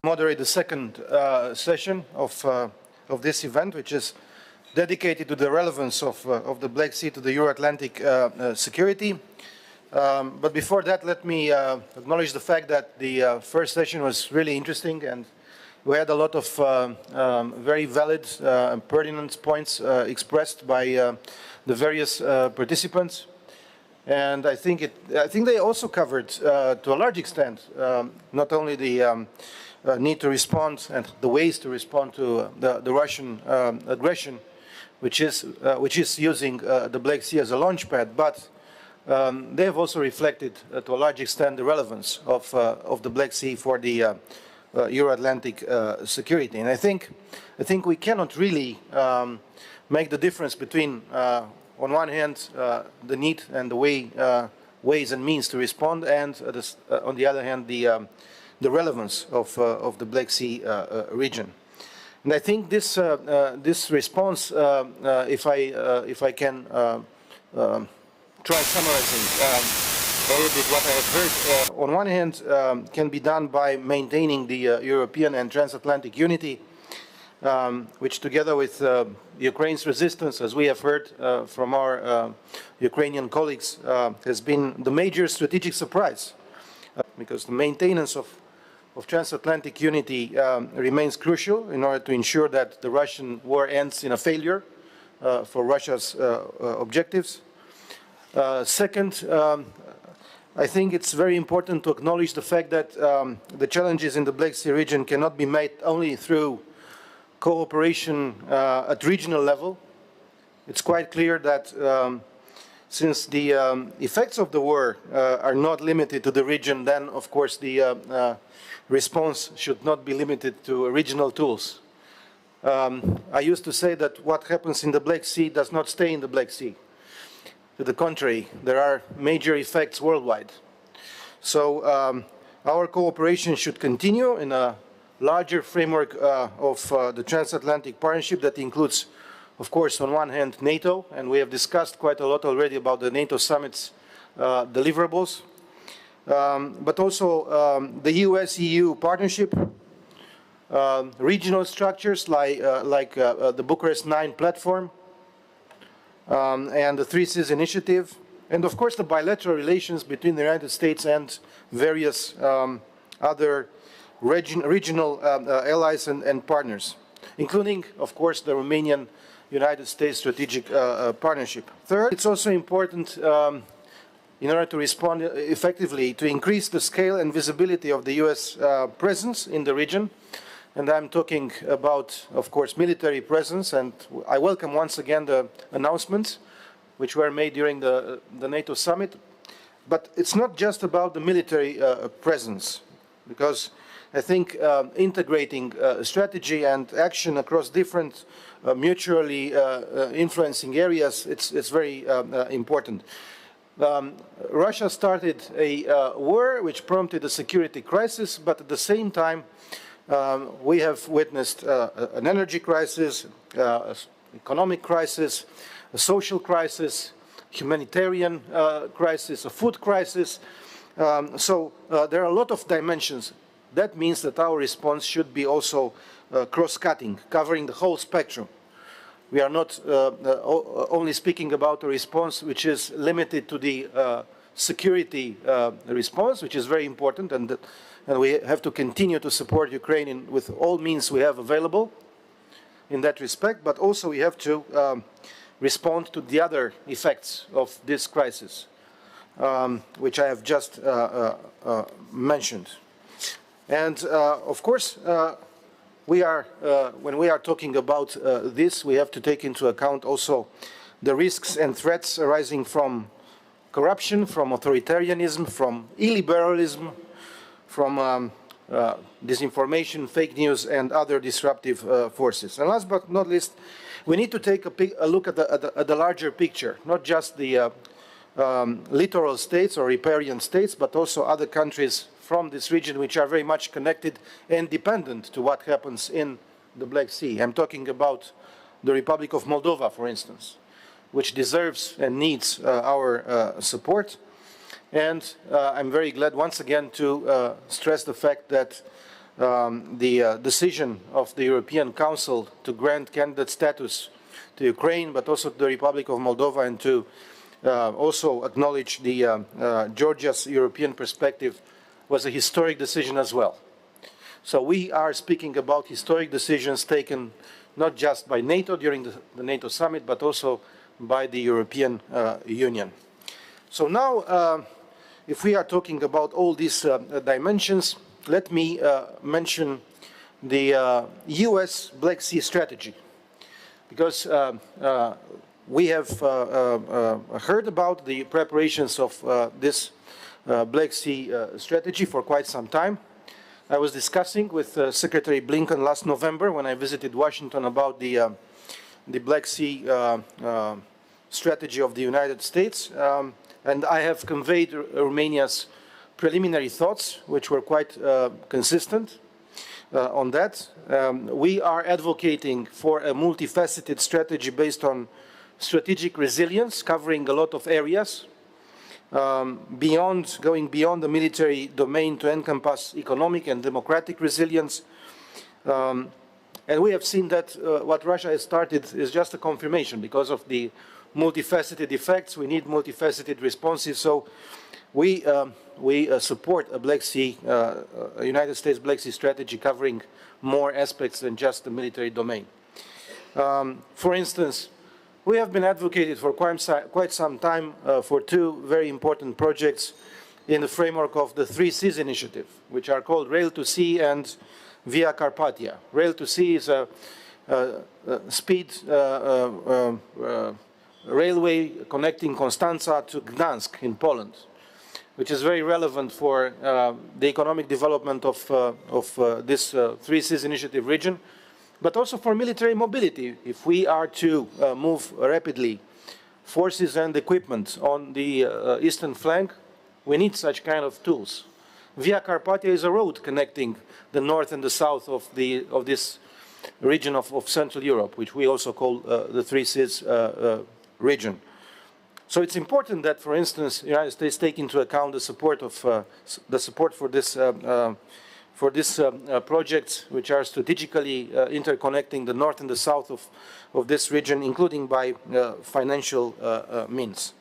Moderate the second session of this event, which is dedicated to the relevance of the Black Sea to the Euro-Atlantic security. But before that, let me acknowledge the fact that the first session was really interesting, and we had a lot of very valid and pertinent points expressed by the various participants. And I think they also covered, to a large extent, not only the need to respond and the ways to respond to the Russian aggression, which is using the Black Sea as a launchpad, but they have also reflected, to a large extent, the relevance of the Black Sea for the Euro-Atlantic security. And I think we cannot really make the difference between, on one hand, the need and the ways and means to respond, and on the other hand, the relevance of the Black Sea region. And I think this response, if I can try summarizing a little bit what I have heard, on one hand, can be done by maintaining the European and transatlantic unity, which, together with Ukraine's resistance, as we have heard from our Ukrainian colleagues, has been the major strategic surprise, because the maintenance of transatlantic unity remains crucial in order to ensure that the Russian war ends in a failure for Russia's objectives. Second, I think it's very important to acknowledge the fact that the challenges in the Black Sea region cannot be met only through cooperation at regional level. It's quite clear that since the effects of the war are not limited to the region, then of course the response should not be limited to regional tools. I used to say that what happens in the Black Sea does not stay in the Black Sea. To the contrary, there are major effects worldwide. So our cooperation should continue in a larger framework of the transatlantic partnership that includes, of course, on one hand, NATO, and we have discussed quite a lot already about the NATO summit's deliverables, but also the US-EU partnership, regional structures like the Bucharest 9 platform, and the Three Seas initiative, and of course the bilateral relations between the United States and various other regional allies and partners, including, of course, the Romanian-United States strategic partnership. Third, it's also important, in order to respond effectively, to increase the scale and visibility of the US presence in the region. And I'm talking about, of course, military presence, and I welcome once again the announcements which were made during the NATO summit. But it's not just about the military presence, because I think integrating strategy and action across different mutually influencing areas, it's very important. Russia started a war which prompted a security crisis, but at the same time we have witnessed an energy crisis, economic crisis, a social crisis, humanitarian crisis, a food crisis. So there are a lot of dimensions. That means that our response should be also cross-cutting, covering the whole spectrum. We are not only speaking about a response which is limited to the security response, which is very important, and we have to continue to support Ukraine with all means we have available in that respect, but also we have to respond to the other effects of this crisis, which I have just mentioned. And of course, when we are talking about this, we have to take into account also the risks and threats arising from corruption, from authoritarianism, from illiberalism, from disinformation, fake news, and other disruptive forces. And last but not least, we need to take a look at the larger picture, not just the littoral states or riparian states, but also other countries from this region which are very much connected and dependent to what happens in the Black Sea. I'm talking about the Republic of Moldova, for instance, which deserves and needs our support. And I'm very glad once again to stress the fact that the decision of the European Council to grant candidate status to Ukraine, but also to the Republic of Moldova, and to also acknowledge the Georgia's European perspective was a historic decision as well. So we are speaking about historic decisions taken not just by NATO during the NATO summit, but also by the European Union. So now, if we are talking about all these dimensions, let me mention the US Black Sea strategy, because we have heard about the preparations of this Black Sea strategy for quite some time. I was discussing with Secretary Blinken last November when I visited Washington about the Black Sea strategy of the United States, and I have conveyed Romania's preliminary thoughts, which were quite consistent on that. We are advocating for a multifaceted strategy based on strategic resilience, covering a lot of areas, going beyond the military domain to encompass economic and democratic resilience. And we have seen that what Russia has started is just a confirmation. Because of the multifaceted effects, we need multifaceted responses. So we support a Black Sea, a United States Black Sea strategy covering more aspects than just the military domain. For instance, we have been advocated for quite some time for two very important projects in the framework of the 3 Seas initiative, which are called Rail to Sea and Via Carpathia. Rail to Sea is a speed railway connecting Constanța to Gdansk in Poland, which is very relevant for the economic development of this 3 Seas initiative region, but also for military mobility. If we are to move rapidly forces and equipment on the eastern flank, we need such kind of tools. Via Carpathia is a road connecting the north and the south of this region of Central Europe, which we also call the 3 Seas region. So it's important that, for instance, the United States take into account the support for this projects, which are strategically interconnecting the north and the south of this region, including by financial means.